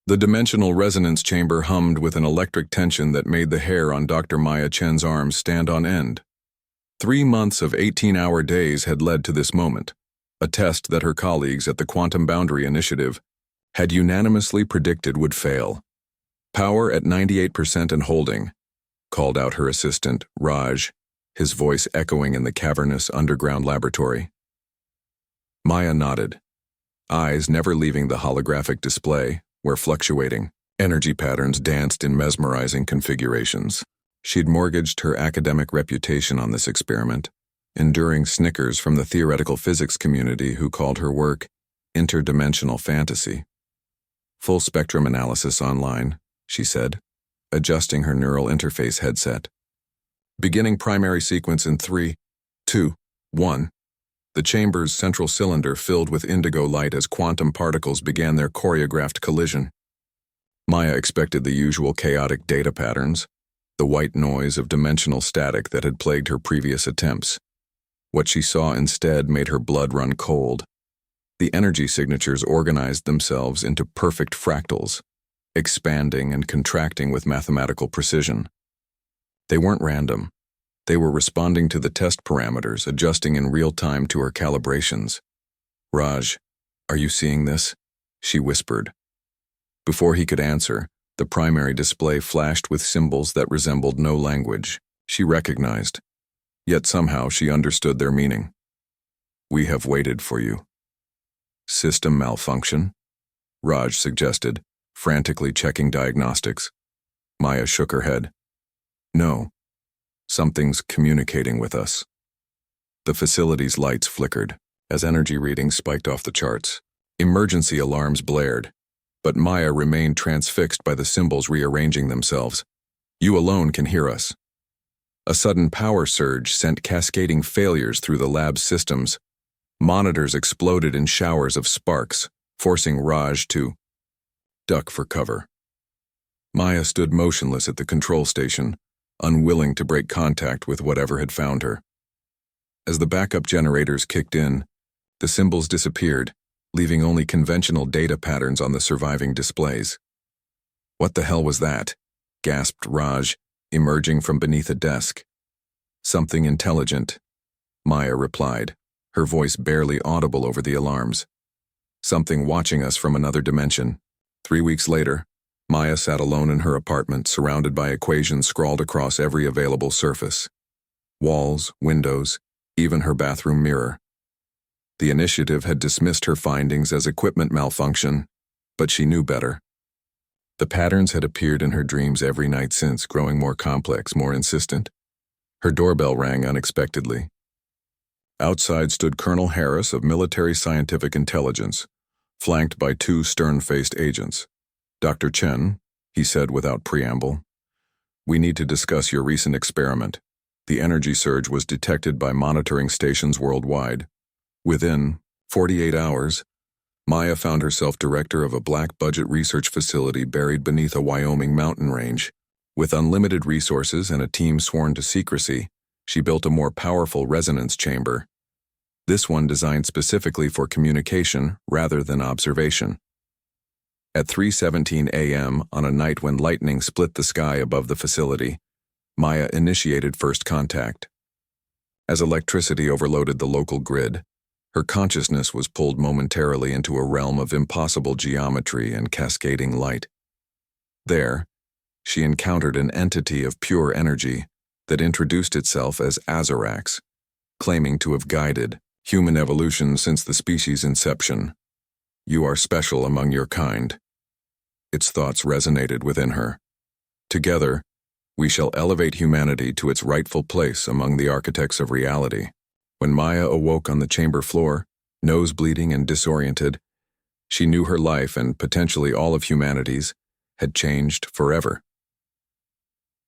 The dimensional resonance chamber hummed with an electric tension that made the hair on Dr. Maya Chen's arms stand on end. 3 months of 18-hour days had led to this moment, a test that her colleagues at the Quantum Boundary Initiative had unanimously predicted would fail. "Power at 98% and holding," called out her assistant, Raj, his voice echoing in the cavernous underground laboratory. Maya nodded, eyes never leaving the holographic display, where fluctuating energy patterns danced in mesmerizing configurations. She'd mortgaged her academic reputation on this experiment, enduring snickers from the theoretical physics community who called her work interdimensional fantasy. "Full spectrum analysis online," she said, adjusting her neural interface headset. "Beginning primary sequence in 3, 2, 1. The chamber's central cylinder filled with indigo light as quantum particles began their choreographed collision. Maya expected the usual chaotic data patterns, the white noise of dimensional static that had plagued her previous attempts. What she saw instead made her blood run cold. The energy signatures organized themselves into perfect fractals, expanding and contracting with mathematical precision. They weren't random. They were responding to the test parameters, adjusting in real time to her calibrations. "Raj, are you seeing this?" she whispered. Before he could answer, the primary display flashed with symbols that resembled no language she recognized, yet somehow she understood their meaning. "We have waited for you." "System malfunction?" Raj suggested, frantically checking diagnostics. Maya shook her head. "No. Something's communicating with us." The facility's lights flickered as energy readings spiked off the charts. Emergency alarms blared, but Maya remained transfixed by the symbols rearranging themselves. "You alone can hear us." A sudden power surge sent cascading failures through the lab's systems. Monitors exploded in showers of sparks, forcing Raj to duck for cover. Maya stood motionless at the control station, unwilling to break contact with whatever had found her. As the backup generators kicked in, the symbols disappeared, leaving only conventional data patterns on the surviving displays. "What the hell was that?" gasped Raj, emerging from beneath a desk. "Something intelligent," Maya replied, her voice barely audible over the alarms. "Something watching us from another dimension." 3 weeks later, Maya sat alone in her apartment, surrounded by equations scrawled across every available surface. Walls, windows, even her bathroom mirror. The initiative had dismissed her findings as equipment malfunction, but she knew better. The patterns had appeared in her dreams every night since, growing more complex, more insistent. Her doorbell rang unexpectedly. Outside stood Colonel Harris of Military Scientific Intelligence, flanked by 2 stern-faced agents. "Dr. Chen," he said without preamble, "we need to discuss your recent experiment. The energy surge was detected by monitoring stations worldwide. Within 48 hours, Maya found herself director of a black-budget research facility buried beneath a Wyoming mountain range. With unlimited resources and a team sworn to secrecy, she built a more powerful resonance chamber. This one designed specifically for communication rather than observation. At 3:17 a.m. on a night when lightning split the sky above the facility, Maya initiated first contact. As electricity overloaded the local grid, her consciousness was pulled momentarily into a realm of impossible geometry and cascading light. There, she encountered an entity of pure energy that introduced itself as Azarax, claiming to have guided human evolution since the species' inception. "You are special among your kind." Its thoughts resonated within her. "Together, we shall elevate humanity to its rightful place among the architects of reality." When Maya awoke on the chamber floor, nose bleeding and disoriented, she knew her life and potentially all of humanity's had changed forever.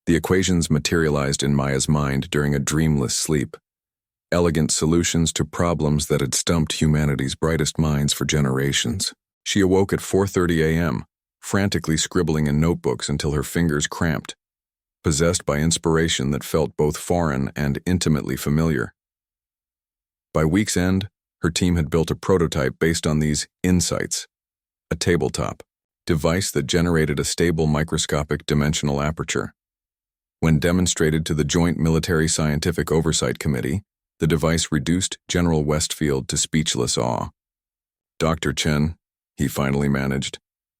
The equations materialized in Maya's mind during a dreamless sleep, elegant solutions to problems that had stumped humanity's brightest minds for generations. She awoke at 4:30 a.m., frantically scribbling in notebooks until her fingers cramped, possessed by inspiration that felt both foreign and intimately familiar. By week's end, her team had built a prototype based on these insights, a tabletop, device that generated a stable microscopic dimensional aperture. When demonstrated to the Joint Military Scientific Oversight Committee, the device reduced General Westfield to speechless awe. "Dr. Chen," he finally managed,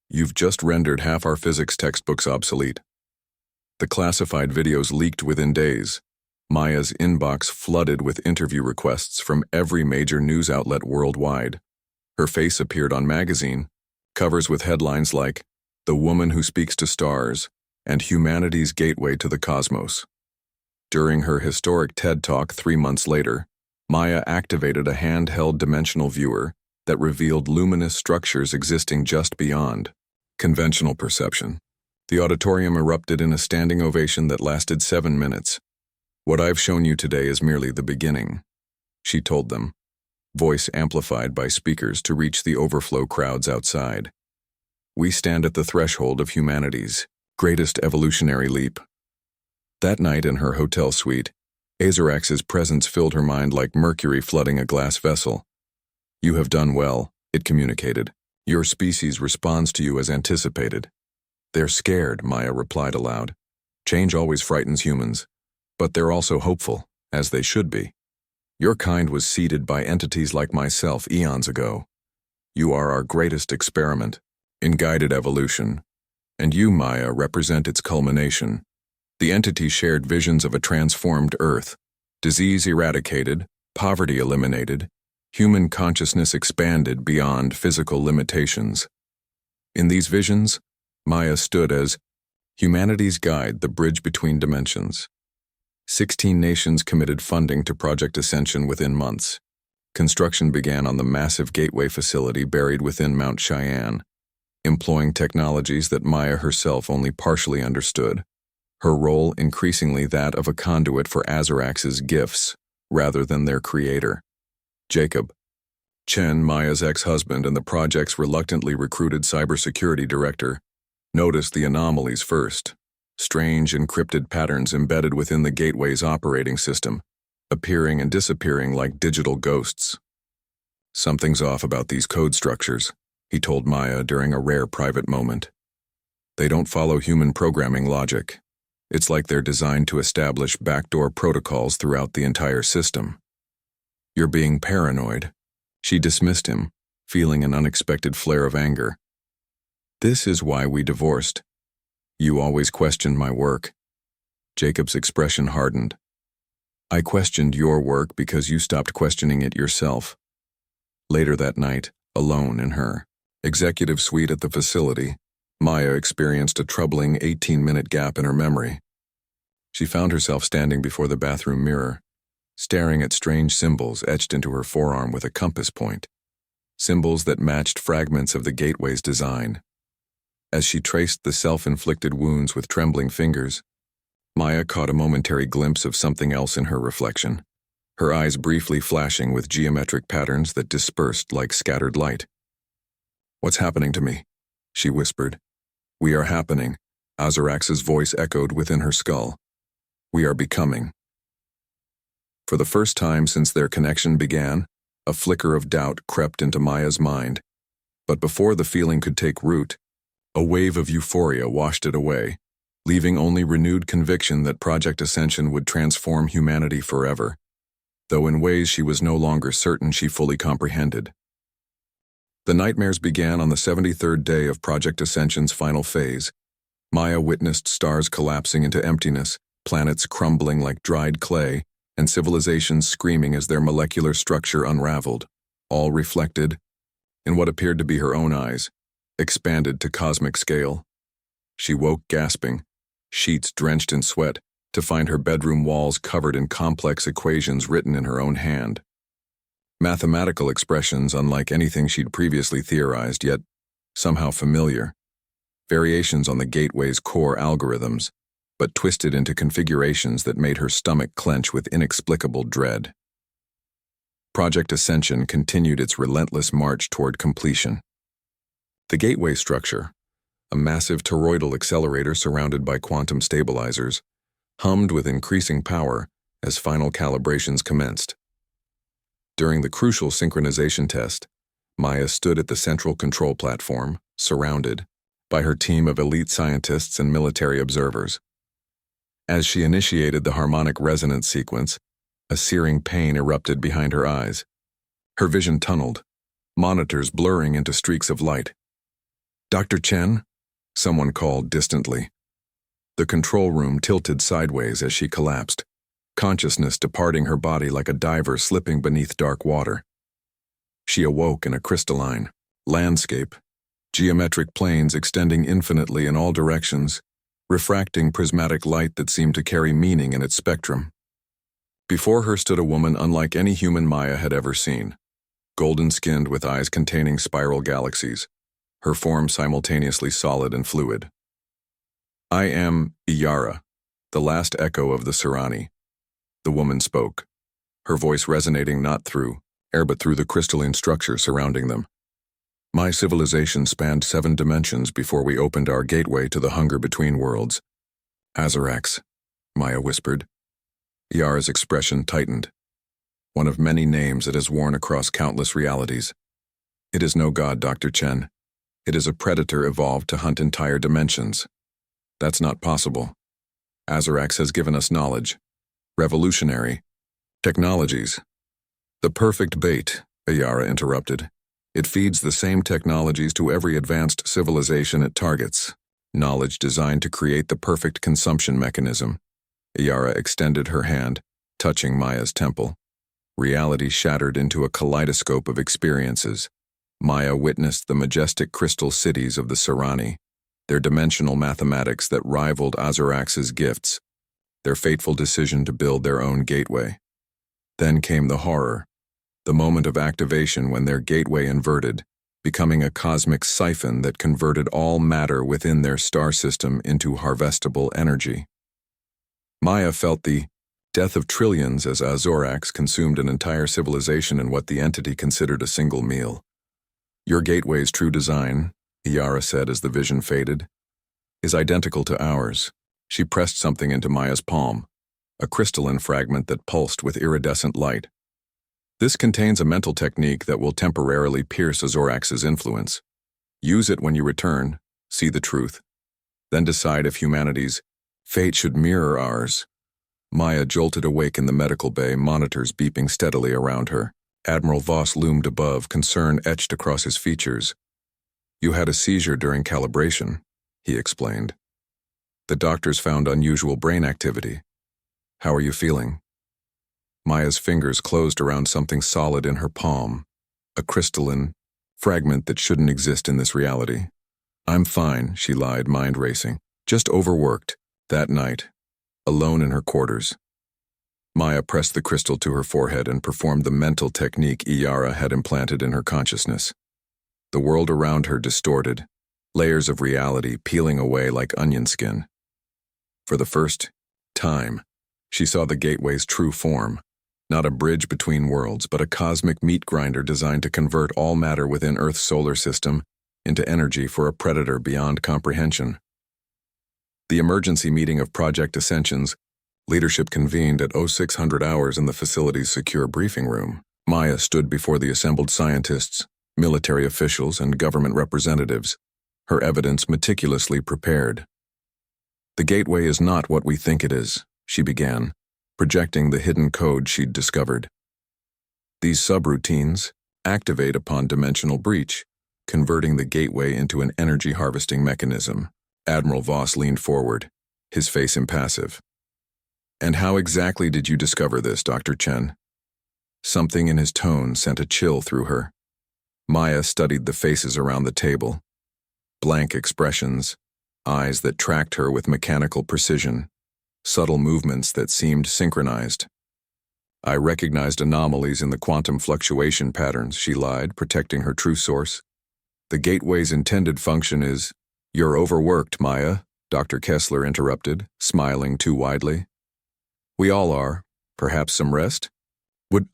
"you've just rendered half our physics textbooks obsolete." The classified videos leaked within days. Maya's inbox flooded with interview requests from every major news outlet worldwide. Her face appeared on magazine covers with headlines like "The Woman Who Speaks to Stars" and "Humanity's Gateway to the Cosmos." During her historic TED Talk 3 months later, Maya activated a handheld dimensional viewer that revealed luminous structures existing just beyond conventional perception. The auditorium erupted in a standing ovation that lasted 7 minutes. "What I've shown you today is merely the beginning," she told them, voice amplified by speakers to reach the overflow crowds outside. "We stand at the threshold of humanity's greatest evolutionary leap." That night in her hotel suite, Azarax's presence filled her mind like mercury flooding a glass vessel. "You have done well," it communicated. "Your species responds to you as anticipated." "They're scared," Maya replied aloud. "Change always frightens humans, but they're also hopeful, as they should be. Your kind was seeded by entities like myself eons ago. You are our greatest experiment in guided evolution, and you, Maya, represent its culmination." The entity shared visions of a transformed Earth, disease eradicated, poverty eliminated, human consciousness expanded beyond physical limitations. In these visions, Maya stood as humanity's guide, the bridge between dimensions. 16 nations committed funding to Project Ascension within months. Construction began on the massive gateway facility buried within Mount Cheyenne, employing technologies that Maya herself only partially understood. Her role increasingly that of a conduit for Azarax's gifts, rather than their creator. Jacob Chen, Maya's ex-husband and the project's reluctantly recruited cybersecurity director, noticed the anomalies first. Strange encrypted patterns embedded within the gateway's operating system, appearing and disappearing like digital ghosts. "Something's off about these code structures," he told Maya during a rare private moment. "They don't follow human programming logic. It's like they're designed to establish backdoor protocols throughout the entire system." "You're being paranoid." She dismissed him, feeling an unexpected flare of anger. "This is why we divorced. You always questioned my work." Jacob's expression hardened. "I questioned your work because you stopped questioning it yourself." Later that night, alone in her executive suite at the facility, Maya experienced a troubling 18-minute gap in her memory. She found herself standing before the bathroom mirror, staring at strange symbols etched into her forearm with a compass point, symbols that matched fragments of the gateway's design. As she traced the self-inflicted wounds with trembling fingers, Maya caught a momentary glimpse of something else in her reflection, her eyes briefly flashing with geometric patterns that dispersed like scattered light. "What's happening to me?" she whispered. "We are happening," Azarax's voice echoed within her skull. "We are becoming." For the first time since their connection began, a flicker of doubt crept into Maya's mind. But before the feeling could take root, a wave of euphoria washed it away, leaving only renewed conviction that Project Ascension would transform humanity forever, though in ways she was no longer certain she fully comprehended. The nightmares began on the 73rd day of Project Ascension's final phase. Maya witnessed stars collapsing into emptiness, planets crumbling like dried clay, and civilizations screaming as their molecular structure unraveled, all reflected, in what appeared to be her own eyes, expanded to cosmic scale. She woke gasping, sheets drenched in sweat, to find her bedroom walls covered in complex equations written in her own hand. Mathematical expressions unlike anything she'd previously theorized, yet somehow familiar. Variations on the gateway's core algorithms, but twisted into configurations that made her stomach clench with inexplicable dread. Project Ascension continued its relentless march toward completion. The gateway structure, a massive toroidal accelerator surrounded by quantum stabilizers, hummed with increasing power as final calibrations commenced. During the crucial synchronization test, Maya stood at the central control platform, surrounded, by her team of elite scientists and military observers. As she initiated the harmonic resonance sequence, a searing pain erupted behind her eyes. Her vision tunneled, monitors blurring into streaks of light. "Dr. Chen?" someone called distantly. The control room tilted sideways as she collapsed, consciousness departing her body like a diver slipping beneath dark water. She awoke in a crystalline landscape, geometric planes extending infinitely in all directions, refracting prismatic light that seemed to carry meaning in its spectrum. Before her stood a woman unlike any human Maya had ever seen, golden-skinned with eyes containing spiral galaxies, her form simultaneously solid and fluid. "I am Iyara, the last echo of the Serani," the woman spoke, her voice resonating not through air but through the crystalline structure surrounding them. "My civilization spanned 7 dimensions before we opened our gateway to the hunger between worlds." "Azarax," Maya whispered. Iyara's expression tightened. "One of many names it has worn across countless realities. It is no god, Dr. Chen. It is a predator evolved to hunt entire dimensions. That's not possible. Azarax has given us knowledge, revolutionary technologies." "The perfect bait," Iyara interrupted. "It feeds the same technologies to every advanced civilization it targets. Knowledge designed to create the perfect consumption mechanism." Iyara extended her hand, touching Maya's temple. Reality shattered into a kaleidoscope of experiences. Maya witnessed the majestic crystal cities of the Serani, their dimensional mathematics that rivaled Azarax's gifts, their fateful decision to build their own gateway. Then came the horror, the moment of activation when their gateway inverted, becoming a cosmic siphon that converted all matter within their star system into harvestable energy. Maya felt the death of trillions as Azarax consumed an entire civilization in what the entity considered a single meal. "Your gateway's true design," Iyara said as the vision faded, "is identical to ours." She pressed something into Maya's palm, a crystalline fragment that pulsed with iridescent light. "This contains a mental technique that will temporarily pierce Azarax's influence. Use it when you return, see the truth, then decide if humanity's fate should mirror ours." Maya jolted awake in the medical bay, monitors beeping steadily around her. Admiral Voss loomed above, concern etched across his features. "You had a seizure during calibration," he explained. "The doctors found unusual brain activity. How are you feeling?" Maya's fingers closed around something solid in her palm, a crystalline fragment that shouldn't exist in this reality. "I'm fine," she lied, mind racing. "Just overworked. That night, alone in her quarters." Maya pressed the crystal to her forehead and performed the mental technique Iyara had implanted in her consciousness. The world around her distorted, layers of reality peeling away like onion skin. For the first time, she saw the gateway's true form, not a bridge between worlds, but a cosmic meat grinder designed to convert all matter within Earth's solar system into energy for a predator beyond comprehension. The emergency meeting of Project Ascensions, leadership convened at 0600 hours in the facility's secure briefing room. Maya stood before the assembled scientists, military officials, and government representatives, her evidence meticulously prepared. "The gateway is not what we think it is," she began, projecting the hidden code she'd discovered. "These subroutines activate upon dimensional breach, converting the gateway into an energy harvesting mechanism." Admiral Voss leaned forward, his face impassive. "And how exactly did you discover this, Dr. Chen?" Something in his tone sent a chill through her. Maya studied the faces around the table. Blank expressions, eyes that tracked her with mechanical precision, subtle movements that seemed synchronized. "I recognized anomalies in the quantum fluctuation patterns," she lied, protecting her true source. "The gateway's intended function is—" "You're overworked, Maya," Dr. Kessler interrupted, smiling too widely. "We all are. Perhaps some rest?"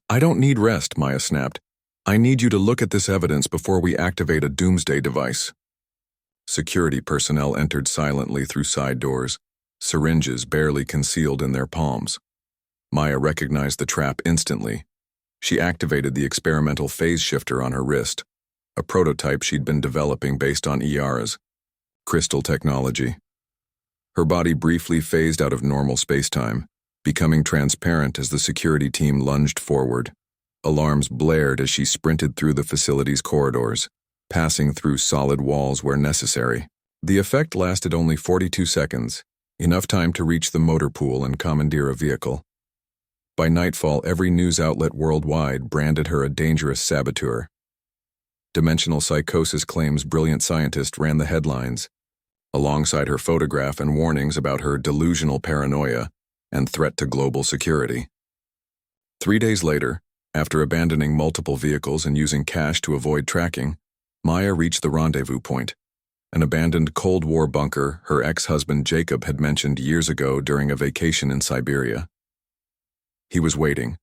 "I don't need rest," Maya snapped. "I need you to look at this evidence before we activate a doomsday device." Security personnel entered silently through side doors, syringes barely concealed in their palms. Maya recognized the trap instantly. She activated the experimental phase shifter on her wrist, a prototype she'd been developing based on Iyara's. Crystal technology. Her body briefly phased out of normal spacetime, becoming transparent as the security team lunged forward. Alarms blared as she sprinted through the facility's corridors, passing through solid walls where necessary. The effect lasted only 42 seconds, enough time to reach the motor pool and commandeer a vehicle. By nightfall, every news outlet worldwide branded her a dangerous saboteur. Dimensional Psychosis claims brilliant scientist ran the headlines, alongside her photograph and warnings about her delusional paranoia and threat to global security. 3 days later, after abandoning multiple vehicles and using cash to avoid tracking, Maya reached the rendezvous point, an abandoned Cold War bunker her ex-husband Jacob had mentioned years ago during a vacation in Siberia. He was waiting,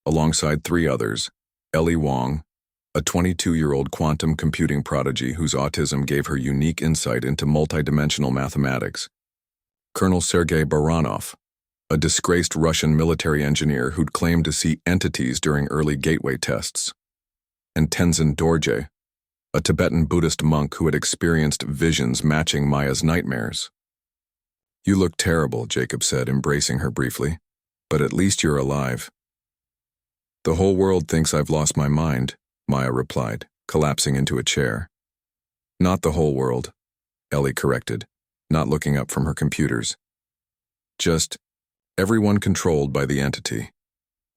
alongside 3 others, Ellie Wong, a 22-year-old quantum computing prodigy whose autism gave her unique insight into multidimensional mathematics, Colonel Sergei Baranov, a disgraced Russian military engineer who'd claimed to see entities during early gateway tests, and Tenzin Dorje, a Tibetan Buddhist monk who had experienced visions matching Maya's nightmares. "You look terrible," Jacob said, embracing her briefly, "but at least you're alive." "The whole world thinks I've lost my mind," Maya replied, collapsing into a chair. "Not the whole world," Ellie corrected, not looking up from her computers. "Just everyone controlled by the entity.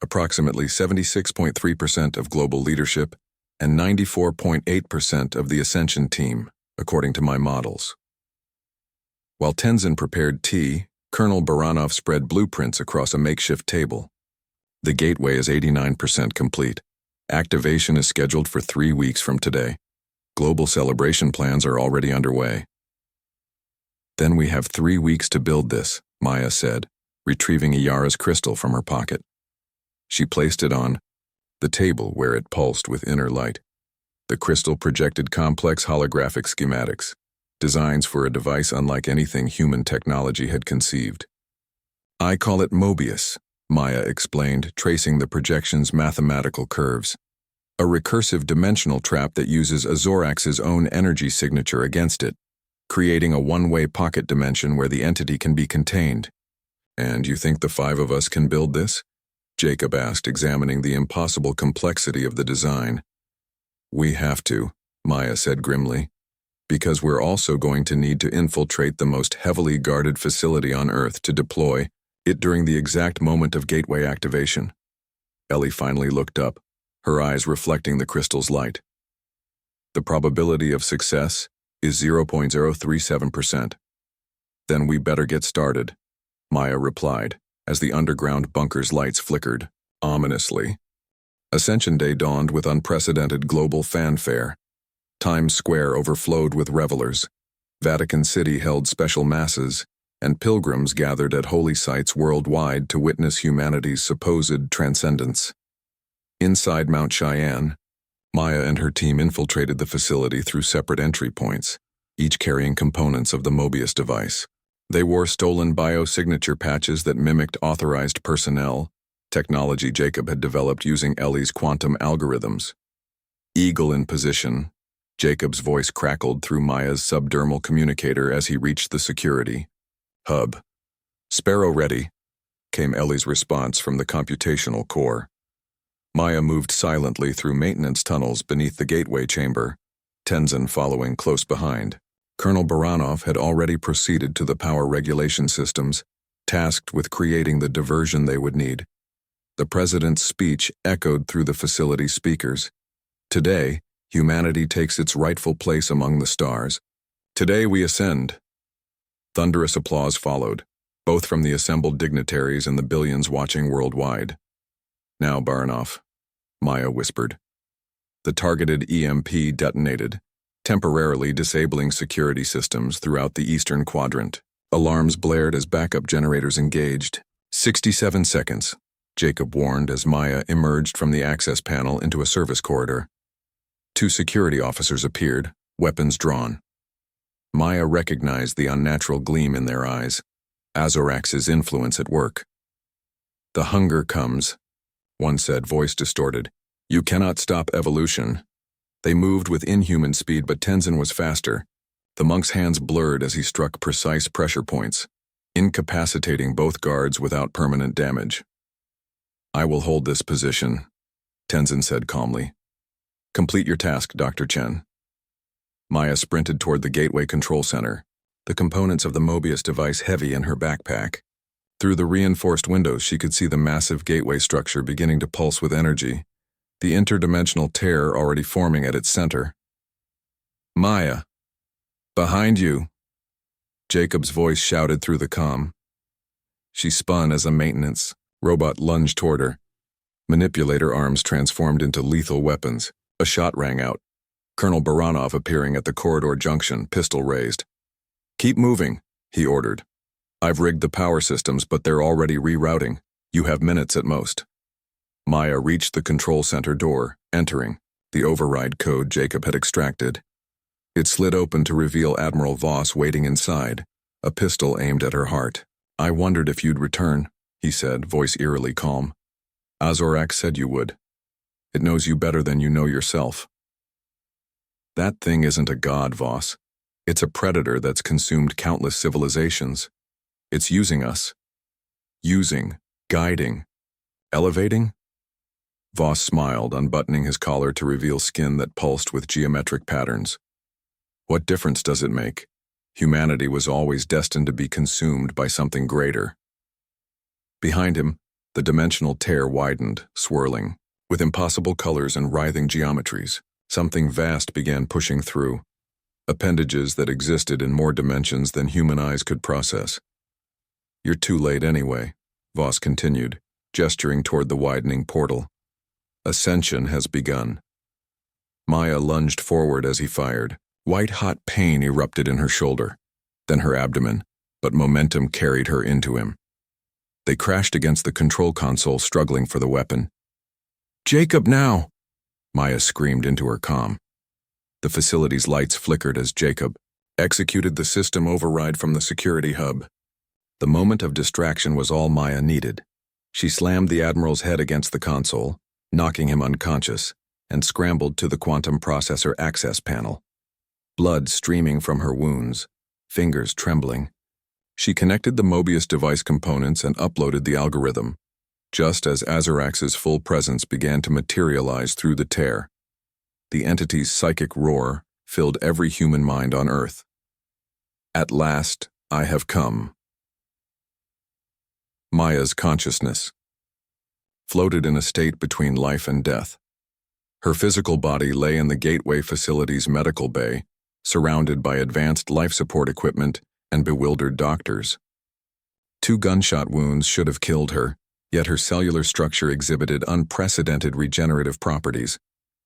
Approximately 76.3% of global leadership and 94.8% of the Ascension team, according to my models." While Tenzin prepared tea, Colonel Baranov spread blueprints across a makeshift table. "The gateway is 89% complete. Activation is scheduled for 3 weeks from today. Global celebration plans are already underway." "Then we have 3 weeks to build this," Maya said, retrieving a Yara's crystal from her pocket. She placed it on the table where it pulsed with inner light. The crystal projected complex holographic schematics, designs for a device unlike anything human technology had conceived. "I call it Mobius," Maya explained, tracing the projection's mathematical curves. "A recursive dimensional trap that uses Azorax's own energy signature against it, creating a one-way pocket dimension where the entity can be contained." "And you think the 5 of us can build this?" Jacob asked, examining the impossible complexity of the design. "We have to," Maya said grimly, "because we're also going to need to infiltrate the most heavily guarded facility on Earth to deploy it during the exact moment of gateway activation." Ellie finally looked up, her eyes reflecting the crystal's light. "The probability of success is 0.037%. "Then we better get started," Maya replied, as the underground bunker's lights flickered, ominously. Ascension Day dawned with unprecedented global fanfare. Times Square overflowed with revelers. Vatican City held special masses, and pilgrims gathered at holy sites worldwide to witness humanity's supposed transcendence. Inside Mount Cheyenne, Maya and her team infiltrated the facility through separate entry points, each carrying components of the Mobius device. They wore stolen biosignature patches that mimicked authorized personnel, technology Jacob had developed using Ellie's quantum algorithms. Eagle in position, Jacob's voice crackled through Maya's subdermal communicator as he reached the security hub. "Sparrow ready," came Ellie's response from the computational core. Maya moved silently through maintenance tunnels beneath the gateway chamber, Tenzin following close behind. Colonel Baranov had already proceeded to the power regulation systems, tasked with creating the diversion they would need. The president's speech echoed through the facility's speakers. "Today, humanity takes its rightful place among the stars. Today we ascend." Thunderous applause followed, both from the assembled dignitaries and the billions watching worldwide. "Now, Baranov," Maya whispered. The targeted EMP detonated, temporarily disabling security systems throughout the eastern quadrant. Alarms blared as backup generators engaged. 67 seconds, Jacob warned as Maya emerged from the access panel into a service corridor. 2 security officers appeared, weapons drawn. Maya recognized the unnatural gleam in their eyes, Azorax's influence at work. "The hunger comes," one said, voice distorted. "You cannot stop evolution." They moved with inhuman speed, but Tenzin was faster. The monk's hands blurred as he struck precise pressure points, incapacitating both guards without permanent damage. "I will hold this position," Tenzin said calmly. "Complete your task, Dr. Chen." Maya sprinted toward the gateway control center, the components of the Mobius device heavy in her backpack. Through the reinforced windows, she could see the massive gateway structure beginning to pulse with energy, the interdimensional tear already forming at its center. "Maya, behind you!" Jacob's voice shouted through the comm. She spun as a maintenance robot lunged toward her. Manipulator arms transformed into lethal weapons. A shot rang out. Colonel Baranov appearing at the corridor junction, pistol raised. "Keep moving," he ordered. "I've rigged the power systems, but they're already rerouting. You have minutes at most." Maya reached the control center door, entering, the override code Jacob had extracted. It slid open to reveal Admiral Voss waiting inside, a pistol aimed at her heart. "I wondered if you'd return," he said, voice eerily calm. "Azorak said you would. It knows you better than you know yourself." "That thing isn't a god, Voss. It's a predator that's consumed countless civilizations. It's using us. Using, guiding, elevating?" Voss smiled, unbuttoning his collar to reveal skin that pulsed with geometric patterns. "What difference does it make? Humanity was always destined to be consumed by something greater." Behind him, the dimensional tear widened, swirling. With impossible colors and writhing geometries, something vast began pushing through. Appendages that existed in more dimensions than human eyes could process. "You're too late anyway," Voss continued, gesturing toward the widening portal. "Ascension has begun." Maya lunged forward as he fired. White-hot pain erupted in her shoulder, then her abdomen, but momentum carried her into him. They crashed against the control console, struggling for the weapon. "Jacob, now!" Maya screamed into her comm. The facility's lights flickered as Jacob executed the system override from the security hub. The moment of distraction was all Maya needed. She slammed the Admiral's head against the console, knocking him unconscious, and scrambled to the quantum processor access panel. Blood streaming from her wounds, fingers trembling. She connected the Mobius device components and uploaded the algorithm, just as Azorax's full presence began to materialize through the tear. The entity's psychic roar filled every human mind on Earth. "At last, I have come." Maya's consciousness floated in a state between life and death. Her physical body lay in the Gateway facility's medical bay, surrounded by advanced life support equipment and bewildered doctors. 2 gunshot wounds should have killed her, yet her cellular structure exhibited unprecedented regenerative properties,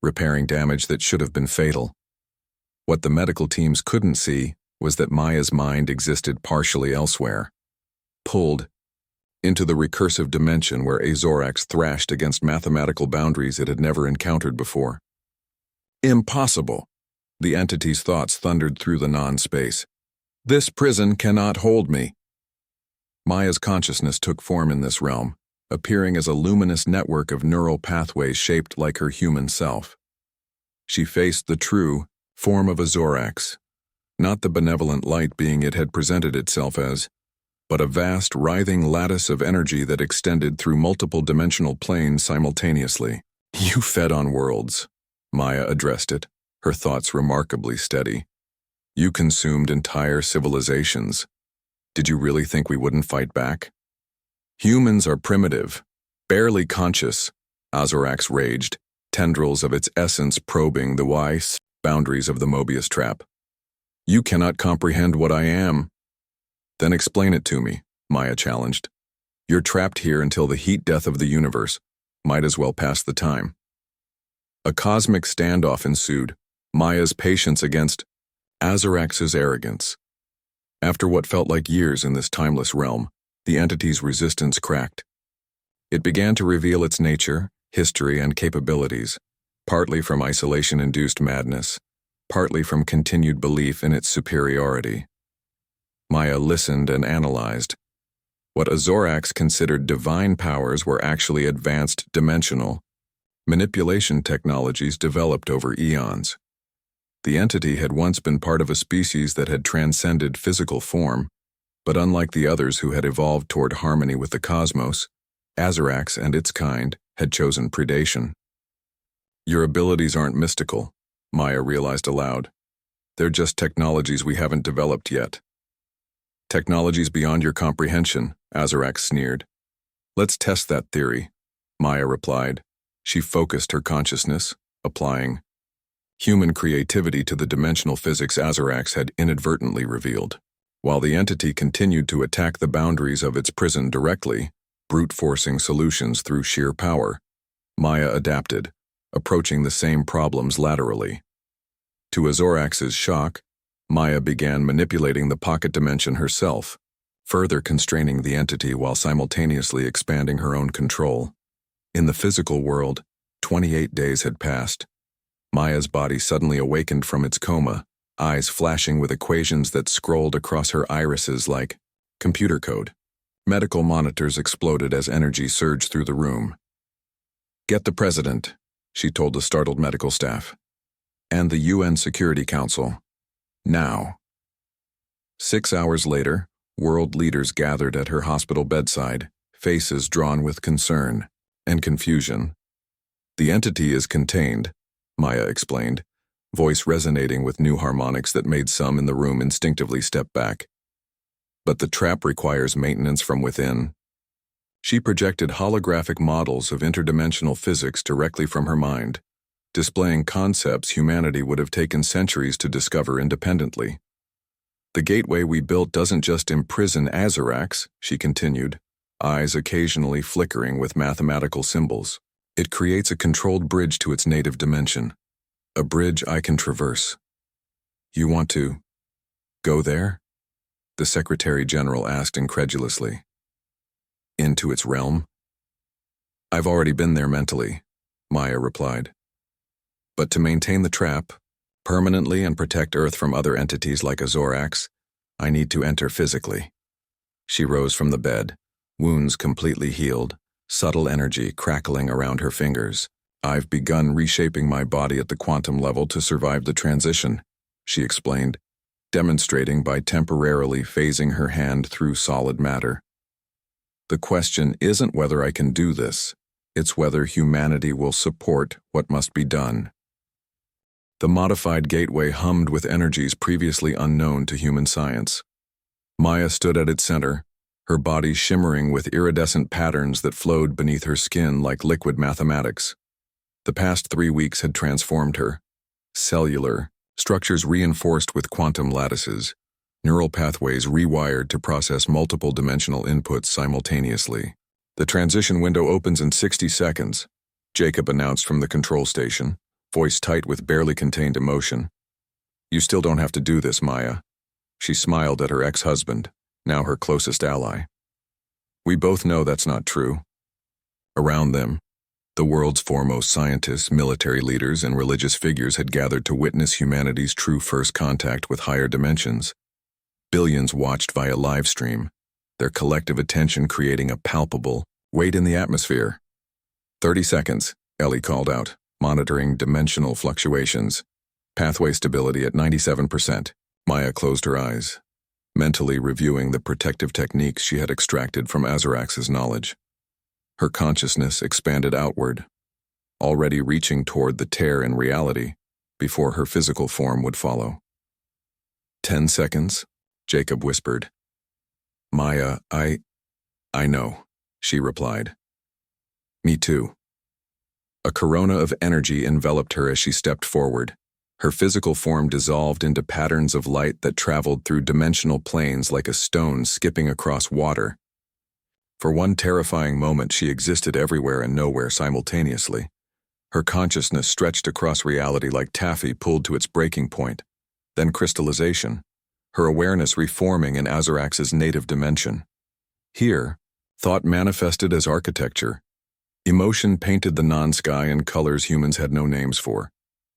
repairing damage that should have been fatal. What the medical teams couldn't see was that Maya's mind existed partially elsewhere, pulled into the recursive dimension where Azorax thrashed against mathematical boundaries it had never encountered before. "Impossible!" The entity's thoughts thundered through the non-space. "This prison cannot hold me." Maya's consciousness took form in this realm, appearing as a luminous network of neural pathways shaped like her human self. She faced the true form of Azorax, not the benevolent light being it had presented itself as, but a vast, writhing lattice of energy that extended through multiple dimensional planes simultaneously. "You fed on worlds," Maya addressed it, her thoughts remarkably steady. "You consumed entire civilizations. Did you really think we wouldn't fight back?" "Humans are primitive, barely conscious," Azorax raged, tendrils of its essence probing the wise boundaries of the Mobius trap. "You cannot comprehend what I am." "Then explain it to me," Maya challenged. "You're trapped here until the heat death of the universe. Might as well pass the time." A cosmic standoff ensued, Maya's patience against Azorax's arrogance. After what felt like years in this timeless realm, the entity's resistance cracked. It began to reveal its nature, history, and capabilities, partly from isolation-induced madness, partly from continued belief in its superiority. Maya listened and analyzed. What Azorax considered divine powers were actually advanced dimensional manipulation technologies developed over eons. The entity had once been part of a species that had transcended physical form, but unlike the others who had evolved toward harmony with the cosmos, Azarax and its kind had chosen predation. Your abilities aren't mystical, Maya realized aloud. They're just technologies we haven't developed yet. Technologies beyond your comprehension, Azarax sneered. Let's test that theory, Maya replied. She focused her consciousness, applying human creativity to the dimensional physics Azarax had inadvertently revealed. While the entity continued to attack the boundaries of its prison directly, brute-forcing solutions through sheer power, Maya adapted, approaching the same problems laterally. To Azorax's shock, Maya began manipulating the pocket dimension herself, further constraining the entity while simultaneously expanding her own control. In the physical world, 28 days had passed. Maya's body suddenly awakened from its coma, eyes flashing with equations that scrolled across her irises like computer code. Medical monitors exploded as energy surged through the room. "Get the president," she told the startled medical staff, "and the UN Security Council. Now." 6 hours later, world leaders gathered at her hospital bedside, faces drawn with concern and confusion. "The entity is contained," Maya explained, voice resonating with new harmonics that made some in the room instinctively step back. "But the trap requires maintenance from within." She projected holographic models of interdimensional physics directly from her mind, displaying concepts humanity would have taken centuries to discover independently. "The gateway we built doesn't just imprison Azarax," she continued, eyes occasionally flickering with mathematical symbols. "It creates a controlled bridge to its native dimension. A bridge I can traverse." "You want to go there?" the Secretary General asked incredulously. "Into its realm?" "I've already been there mentally," Maya replied. "But to maintain the trap, permanently and protect Earth from other entities like Azorax, I need to enter physically." She rose from the bed, wounds completely healed, subtle energy crackling around her fingers. "I've begun reshaping my body at the quantum level to survive the transition," she explained, demonstrating by temporarily phasing her hand through solid matter. "The question isn't whether I can do this, it's whether humanity will support what must be done." The modified gateway hummed with energies previously unknown to human science. Maya stood at its center, her body shimmering with iridescent patterns that flowed beneath her skin like liquid mathematics. The past 3 weeks had transformed her. Cellular structures reinforced with quantum lattices, neural pathways rewired to process multiple dimensional inputs simultaneously. "The transition window opens in 60 seconds, Jacob announced from the control station, voice tight with barely contained emotion. "You still don't have to do this, Maya." She smiled at her ex-husband, now her closest ally. "We both know that's not true." Around them, the world's foremost scientists, military leaders, and religious figures had gathered to witness humanity's true first contact with higher dimensions. Billions watched via live stream, their collective attention creating a palpable weight in the atmosphere. 30 seconds, Ellie called out, monitoring dimensional fluctuations. Pathway stability at 97%. Maya closed her eyes, mentally reviewing the protective techniques she had extracted from Azarax's knowledge. Her consciousness expanded outward, already reaching toward the tear in reality before her physical form would follow. 10 seconds, Jacob whispered. "Maya, I know," she replied. "Me too." A corona of energy enveloped her as she stepped forward. Her physical form dissolved into patterns of light that traveled through dimensional planes like a stone skipping across water. For one terrifying moment, she existed everywhere and nowhere simultaneously. Her consciousness stretched across reality like taffy pulled to its breaking point. Then crystallization, her awareness reforming in Azarax's native dimension. Here, thought manifested as architecture. Emotion painted the non-sky in colors humans had no names for.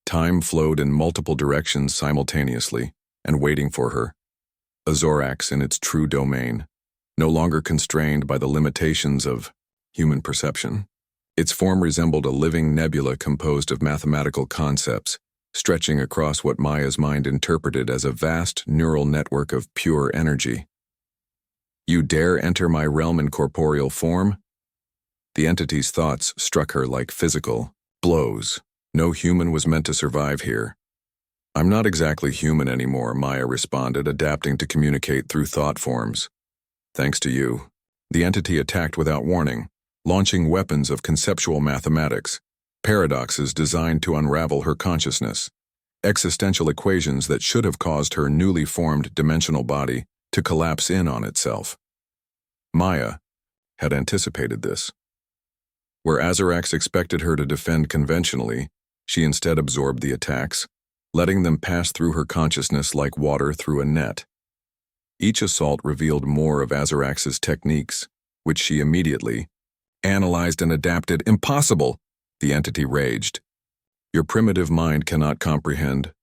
Time flowed in multiple directions simultaneously, and waiting for her. Azorax in its true domain, no longer constrained by the limitations of human perception. Its form resembled a living nebula composed of mathematical concepts, stretching across what Maya's mind interpreted as a vast neural network of pure energy. "You dare enter my realm in corporeal form?" The entity's thoughts struck her like physical blows. No human was meant to survive here. "I'm not exactly human anymore," Maya responded, adapting to communicate through thought forms. "Thanks to you." The entity attacked without warning, launching weapons of conceptual mathematics, paradoxes designed to unravel her consciousness, existential equations that should have caused her newly formed dimensional body to collapse in on itself. Maya had anticipated this. Where Azarax expected her to defend conventionally, she instead absorbed the attacks, letting them pass through her consciousness like water through a net. Each assault revealed more of Azarax's techniques, which she immediately analyzed and adapted. "Impossible!" the entity raged. "Your primitive mind cannot comprehend."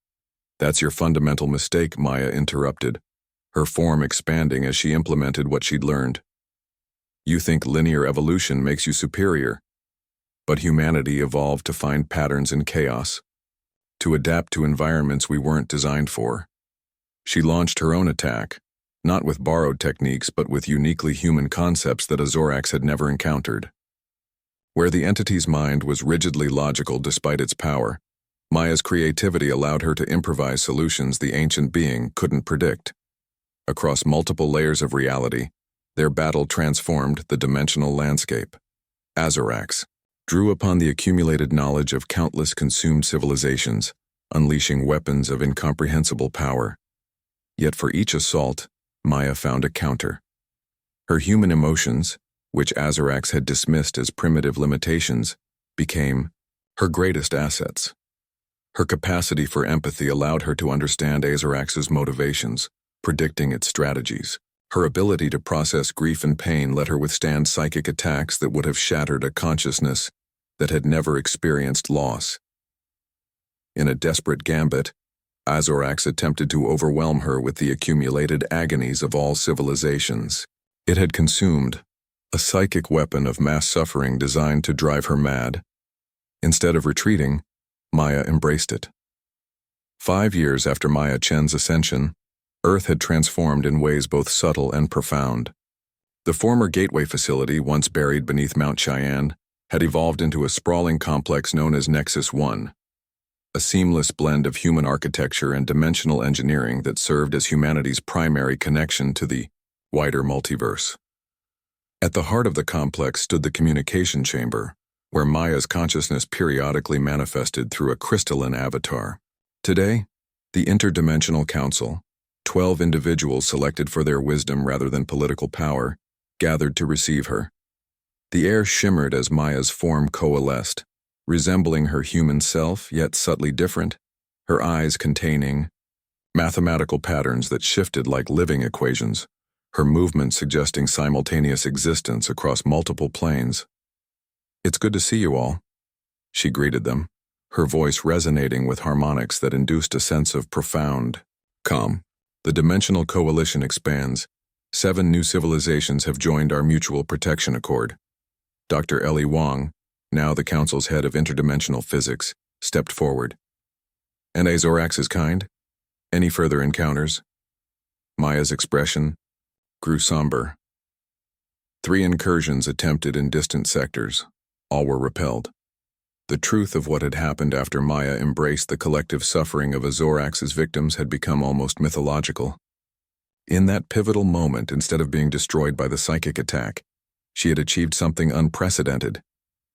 "That's your fundamental mistake," Maya interrupted, her form expanding as she implemented what she'd learned. "You think linear evolution makes you superior. But humanity evolved to find patterns in chaos, to adapt to environments we weren't designed for." She launched her own attack, not with borrowed techniques but with uniquely human concepts that Azarax had never encountered. Where the entity's mind was rigidly logical despite its power, Maya's creativity allowed her to improvise solutions the ancient being couldn't predict. Across multiple layers of reality, their battle transformed the dimensional landscape. Azarax drew upon the accumulated knowledge of countless consumed civilizations, unleashing weapons of incomprehensible power. Yet for each assault, Maya found a counter. Her human emotions, which Azarax had dismissed as primitive limitations, became her greatest assets. Her capacity for empathy allowed her to understand Azarax's motivations, predicting its strategies. Her ability to process grief and pain let her withstand psychic attacks that would have shattered a consciousness that had never experienced loss. In a desperate gambit, Azarax attempted to overwhelm her with the accumulated agonies of all civilizations. It had consumed a psychic weapon of mass suffering designed to drive her mad. Instead of retreating, Maya embraced it. 5 years after Maya Chen's ascension, Earth had transformed in ways both subtle and profound. The former Gateway facility, once buried beneath Mount Cheyenne, had evolved into a sprawling complex known as Nexus 1, a seamless blend of human architecture and dimensional engineering that served as humanity's primary connection to the wider multiverse. At the heart of the complex stood the communication chamber, where Maya's consciousness periodically manifested through a crystalline avatar. Today, the Interdimensional Council, 12 individuals selected for their wisdom rather than political power, gathered to receive her. The air shimmered as Maya's form coalesced, resembling her human self, yet subtly different, her eyes containing mathematical patterns that shifted like living equations, her movements suggesting simultaneous existence across multiple planes. "It's good to see you all," she greeted them, her voice resonating with harmonics that induced a sense of profound calm. "The Dimensional Coalition expands. 7 new civilizations have joined our Mutual Protection Accord." Dr. Ellie Wong, now the Council's head of interdimensional physics, stepped forward. "And Azarax's kind? Any further encounters?" Maya's expression grew somber. 3 incursions attempted in distant sectors. All were repelled. The truth of what had happened after Maya embraced the collective suffering of Azarax's victims had become almost mythological. In that pivotal moment, instead of being destroyed by the psychic attack, she had achieved something unprecedented,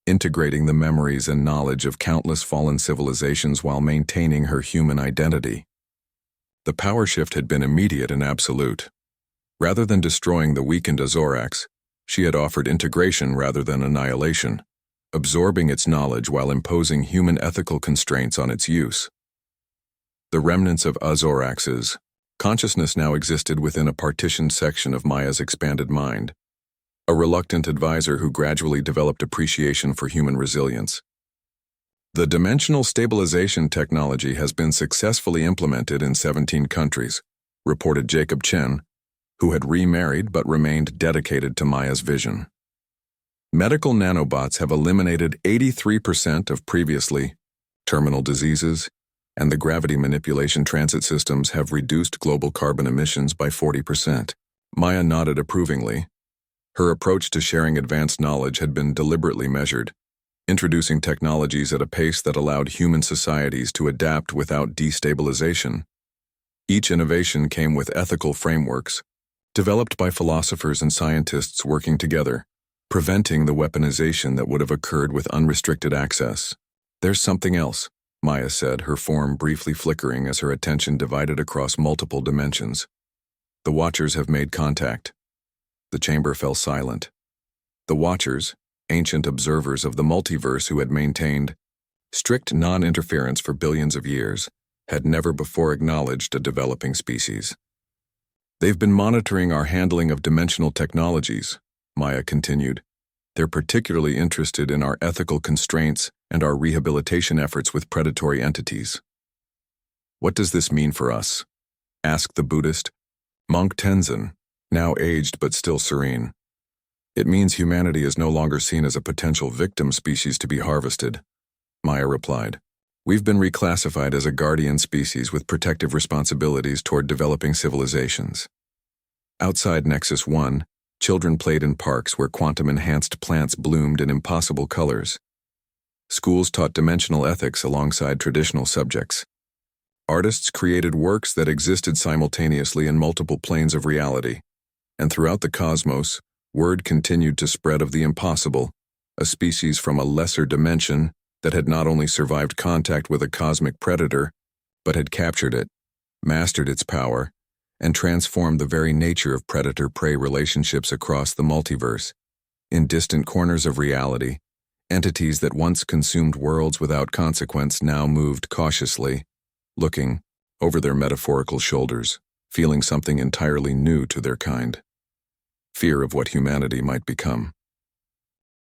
integrating the memories and knowledge of countless fallen civilizations while maintaining her human identity. The power shift had been immediate and absolute. Rather than destroying the weakened Azarax, she had offered integration rather than annihilation, absorbing its knowledge while imposing human ethical constraints on its use. The remnants of Azarax's consciousness now existed within a partitioned section of Maya's expanded mind, a reluctant advisor who gradually developed appreciation for human resilience. The dimensional stabilization technology has been successfully implemented in 17 countries, reported Jacob Chen, who had remarried but remained dedicated to Maya's vision. Medical nanobots have eliminated 83% of previously terminal diseases and the gravity manipulation transit systems have reduced global carbon emissions by 40%. Maya nodded approvingly. Her approach to sharing advanced knowledge had been deliberately measured, introducing technologies at a pace that allowed human societies to adapt without destabilization. Each innovation came with ethical frameworks, developed by philosophers and scientists working together, preventing the weaponization that would have occurred with unrestricted access. "There's something else," Maya said, her form briefly flickering as her attention divided across multiple dimensions. "The Watchers have made contact." The chamber fell silent. The Watchers, ancient observers of the multiverse who had maintained strict non-interference for billions of years, had never before acknowledged a developing species. "They've been monitoring our handling of dimensional technologies," Maya continued. "They're particularly interested in our ethical constraints and our rehabilitation efforts with predatory entities." "What does this mean for us?" asked the Buddhist, Monk Tenzin, now aged but still serene. "It means humanity is no longer seen as a potential victim species to be harvested," Maya replied. "We've been reclassified as a guardian species with protective responsibilities toward developing civilizations." Outside Nexus 1, children played in parks where quantum-enhanced plants bloomed in impossible colors. Schools taught dimensional ethics alongside traditional subjects. Artists created works that existed simultaneously in multiple planes of reality. And throughout the cosmos, word continued to spread of the impossible, a species from a lesser dimension that had not only survived contact with a cosmic predator, but had captured it, mastered its power, and transformed the very nature of predator-prey relationships across the multiverse. In distant corners of reality, entities that once consumed worlds without consequence now moved cautiously, looking over their metaphorical shoulders, feeling something entirely new to their kind. Fear of what humanity might become.